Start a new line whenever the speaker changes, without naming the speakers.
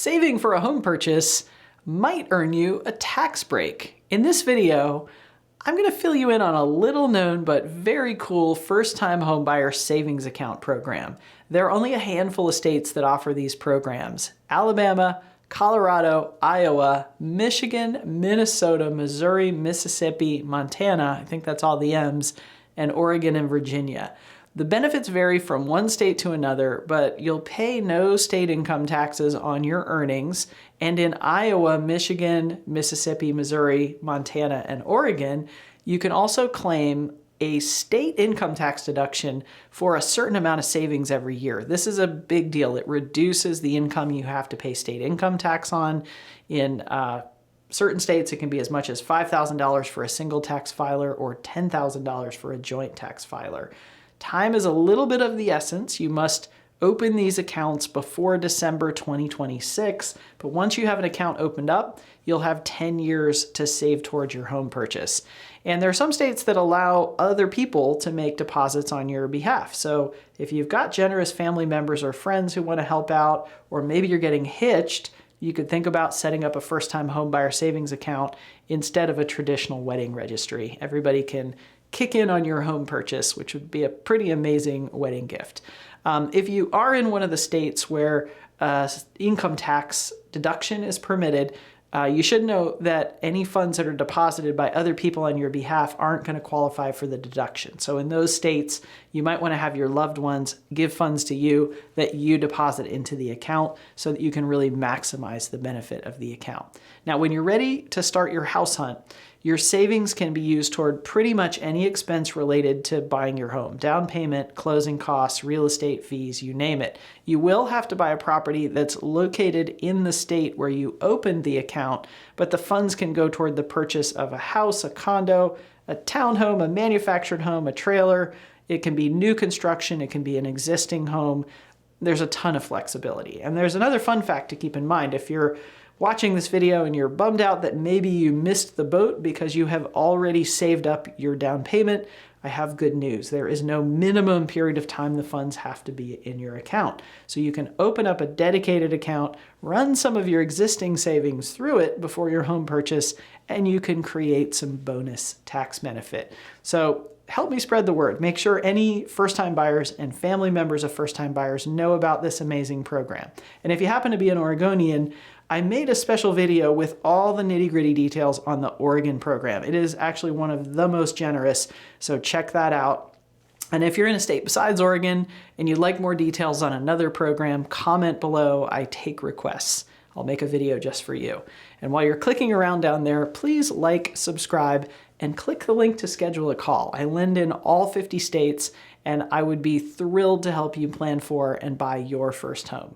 saving for a home purchase might earn you a tax break. In this video, I'm going to fill you in on a little known but very cool first-time homebuyer savings account program. There are only a handful of states that offer these programs: Alabama, Colorado, Iowa, Michigan, Minnesota, Missouri, Mississippi, Montana, I think that's all the M's, and Oregon and Virginia. The benefits vary from one state to another, but you'll pay no state income taxes on your earnings. And in Iowa, Michigan, Mississippi, Missouri, Montana, and Oregon, you can also claim a state income tax deduction for a certain amount of savings every year. This is a big deal. It reduces the income you have to pay state income tax on. In certain states, it can be as much as $5,000 for a single tax filer or $10,000 for a joint tax filer. Time is a little bit of the essence. You must open these accounts before December 2026, but once you have an account opened up, you'll have 10 years to save towards your home purchase. And there are some states that allow other people to make deposits on your behalf. So if you've got generous family members or friends who want to help out, or maybe you're getting hitched, you could think about setting up a first-time homebuyer savings account instead of a traditional wedding registry. Everybody can kick in on your home purchase, which would be a pretty amazing wedding gift. If you are in one of the states where income tax deduction is permitted, you should know that any funds that are deposited by other people on your behalf aren't going to qualify for the deduction. So in those states, you might want to have your loved ones give funds to you that you deposit into the account so that you can really maximize the benefit of the account. Now, when you're ready to start your house hunt, your savings can be used toward pretty much any expense related to buying your home: down payment, closing costs, real estate fees, you name it. You will have to buy a property that's located in the state where you opened the account, but the funds can go toward the purchase of a house, a condo, a townhome, a manufactured home, a trailer. It can be new construction, it can be an existing home. There's a ton of flexibility. And there's another fun fact to keep in mind. If you're watching this video and you're bummed out that maybe you missed the boat because you have already saved up your down payment, I have good news. There is no minimum period of time the funds have to be in your account. So you can open up a dedicated account, run some of your existing savings through it before your home purchase, and you can create some bonus tax benefit. So help me spread the word. Make sure any first-time buyers and family members of first-time buyers know about this amazing program. And if you happen to be an Oregonian, I made a special video with all the nitty-gritty details on the Oregon program. It is actually one of the most generous, so check that out. And if you're in a state besides Oregon and you'd like more details on another program, comment below. I take requests. I'll make a video just for you. And while you're clicking around down there, please like, subscribe, and click the link to schedule a call. I lend in all 50 states, and I would be thrilled to help you plan for and buy your first home.